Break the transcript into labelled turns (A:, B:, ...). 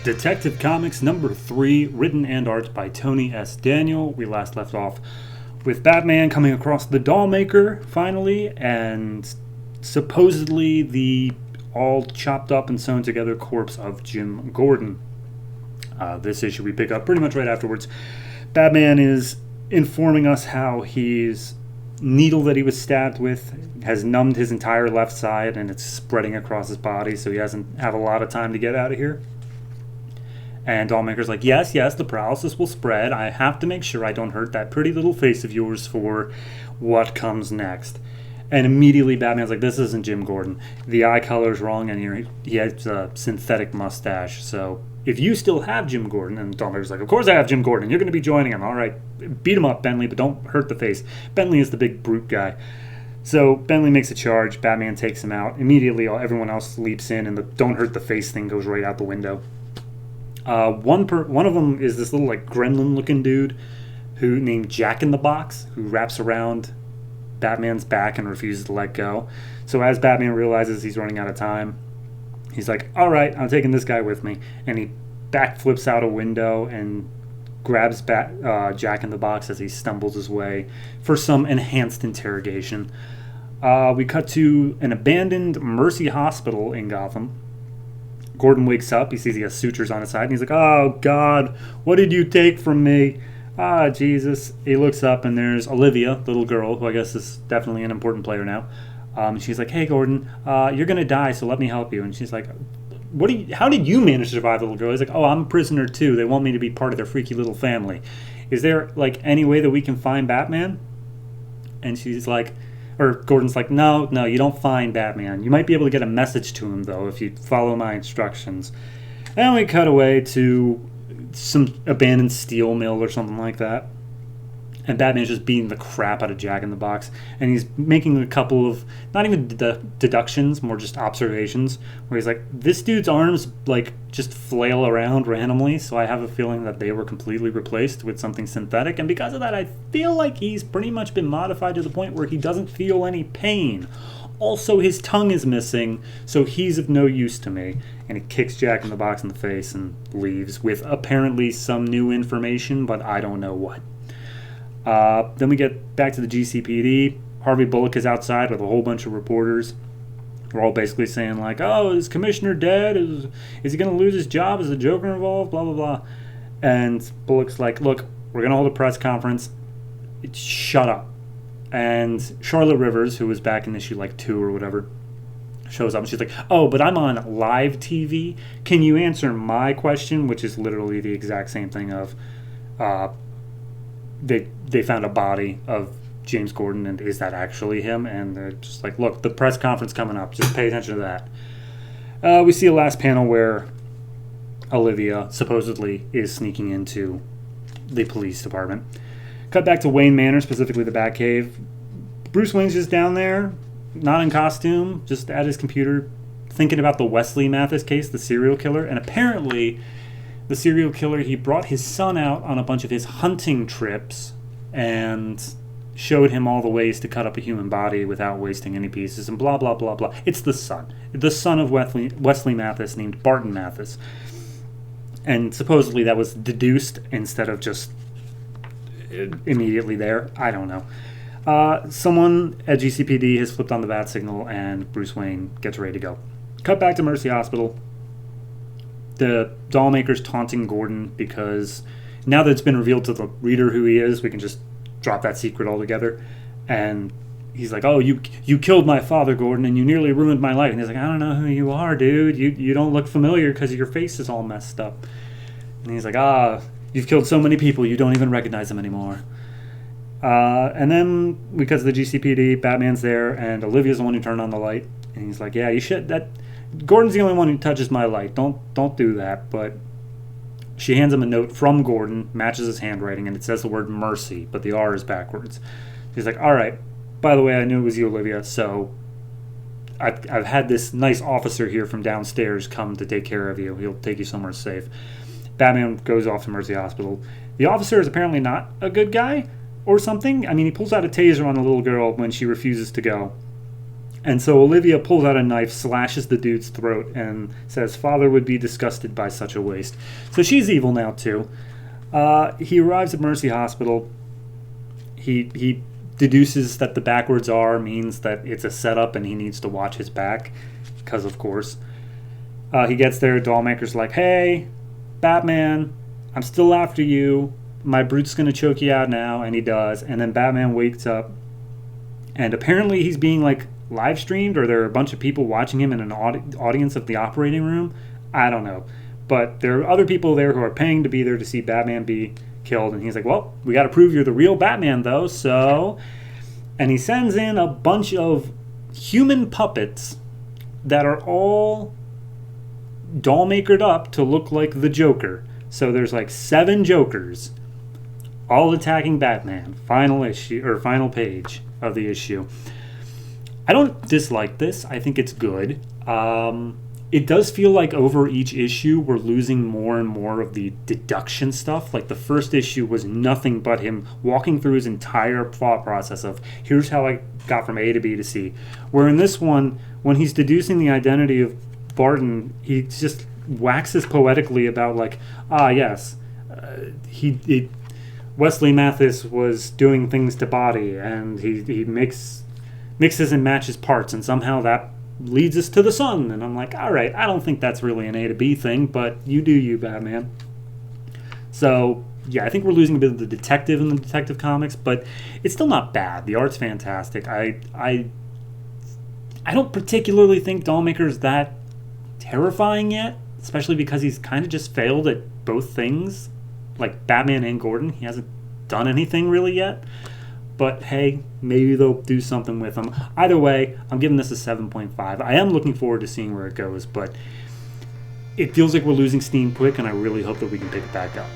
A: Detective Comics number 3, written and art by Tony S. Daniel. We last left off with Batman coming across the Dollmaker, finally, and supposedly the all chopped up and sewn together corpse of Jim Gordon. This issue we pick up pretty much right afterwards. Batman is informing us how his needle that he was stabbed with has numbed his entire left side and it's spreading across his body, so he doesn't have a lot of time to get out of here. And Dollmaker's like, yes, the paralysis will spread. I have to make sure I don't hurt that pretty little face of yours for what comes next. And immediately Batman's like, this isn't Jim Gordon. The eye color's wrong, and he has a synthetic mustache. So if you still have Jim Gordon, and Dollmaker's like, of course I have Jim Gordon. You're going to be joining him. All right, beat him up, Bentley, but don't hurt the face. Bentley is the big brute guy. So Bentley makes a charge. Batman takes him out. Immediately, everyone else leaps in, and the don't hurt the face thing goes right out the window. One of them is this little like gremlin-looking dude who named Jack in the Box, who wraps around Batman's back and refuses to let go. So as Batman realizes he's running out of time, he's like, all right, I'm taking this guy with me. And he backflips out a window and grabs Jack in the Box as he stumbles his way for some enhanced interrogation. We cut to an abandoned Mercy Hospital in Gotham. Gordon wakes up, he sees he has sutures on his side, and he's like, oh, God, what did you take from me? Ah, Jesus. He looks up, and there's Olivia, the little girl, who I guess is definitely an important player now. She's like, hey, Gordon, you're going to die, so let me help you. And she's like, how did you manage to survive, little girl? He's like, oh, I'm a prisoner, too. They want me to be part of their freaky little family. Is there, like, any way that we can find Batman? And she's like... Or Gordon's like, no, you don't find Batman. You might be able to get a message to him, though, if you follow my instructions. And we cut away to some abandoned steel mill or something like that. And Batman's just beating the crap out of Jack in the Box. And he's making a couple of, not even deductions, more just observations, where he's like, this dude's arms, like, just flail around randomly, so I have a feeling that they were completely replaced with something synthetic. And because of that, I feel like he's pretty much been modified to the point where he doesn't feel any pain. Also, his tongue is missing, so he's of no use to me. And he kicks Jack in the Box in the face and leaves with apparently some new information, but I don't know what. Then we get back to the GCPD. Harvey Bullock is outside with a whole bunch of reporters. We're all basically saying like, oh, is Commissioner dead? Is he going to lose his job? Is the Joker involved? Blah, blah, blah. And Bullock's like, look, we're going to hold a press conference. Shut up. And Charlotte Rivers, who was back in issue like 2 or whatever, shows up and she's like, oh, but I'm on live TV. Can you answer my question? Which is literally the exact same thing of... They found a body of James Gordon, and is that actually him? And they're just like, look, the press conference coming up. Just pay attention to that. We see a last panel where Olivia supposedly is sneaking into the police department. Cut back to Wayne Manor, specifically the Batcave. Bruce Wayne's just down there, not in costume, just at his computer, thinking about the Wesley Mathis case, the serial killer. And apparently... the serial killer, he brought his son out on a bunch of his hunting trips and showed him all the ways to cut up a human body without wasting any pieces and blah, blah, blah, blah. It's the son. The son of Wesley Mathis named Barton Mathis. And supposedly that was deduced instead of just immediately there. I don't know. Someone at GCPD has flipped on the bat signal and Bruce Wayne gets ready to go. Cut back to Mercy Hospital. The Dollmaker's taunting Gordon because now that it's been revealed to the reader who he is, we can just drop that secret altogether. And he's like, oh, you killed my father, Gordon, and you nearly ruined my life. And he's like, I don't know who you are, dude. You don't look familiar because your face is all messed up. And he's like, you've killed so many people, you don't even recognize them anymore. And then, because of the GCPD, Batman's there, and Olivia's the one who turned on the light. And he's like, yeah, you should... Gordon's the only one who touches my light. Don't do that. But she hands him a note from Gordon, matches his handwriting, and it says the word mercy, but the R is backwards. She's like, all right, by the way, I knew it was you, Olivia, so I've had this nice officer here from downstairs come to take care of you. He'll take you somewhere safe. Batman goes off to Mercy Hospital. The officer is apparently not a good guy or something. I mean, he pulls out a taser on the little girl when she refuses to go. And so Olivia pulls out a knife, slashes the dude's throat, and says, "Father would be disgusted by such a waste." So she's evil now, too. He arrives at Mercy Hospital. He deduces that the backwards R means that it's a setup and he needs to watch his back, because of course. He gets there, Dollmaker's like, "Hey, Batman, I'm still after you. My brute's going to choke you out now," and he does. And then Batman wakes up, and apparently he's being like live streamed, or there are a bunch of people watching him in an audience of the operating room. I don't know. But there are other people there who are paying to be there to see Batman be killed. And he's like, "Well, we got to prove you're the real Batman, though, so..." And he sends in a bunch of human puppets that are all doll-makered up to look like the Joker. So there's like 7 Jokers all attacking Batman. Final issue, or final page of the issue. I don't dislike this. I think it's good. It does feel like over each issue we're losing more and more of the deduction stuff. Like the first issue was nothing but him walking through his entire thought process of, here's how I got from A to B to C. Where in this one, when he's deducing the identity of Barton, he just waxes poetically about like, yes, Wesley Mathis was doing things to body, and he mixes and matches parts, and somehow that leads us to the sun. And I'm like, all right, I don't think that's really an A to B thing, but you do you, Batman. So yeah, I think we're losing a bit of the detective in the Detective Comics, but it's still not bad. The art's fantastic. I don't particularly think Dollmaker's that terrifying yet, especially because he's kind of just failed at both things, like Batman and Gordon. He hasn't done anything really yet. But hey, maybe they'll do something with him. Either way, I'm giving this a 7.5. I am looking forward to seeing where it goes, but it feels like we're losing steam quick, and I really hope that we can pick it back up.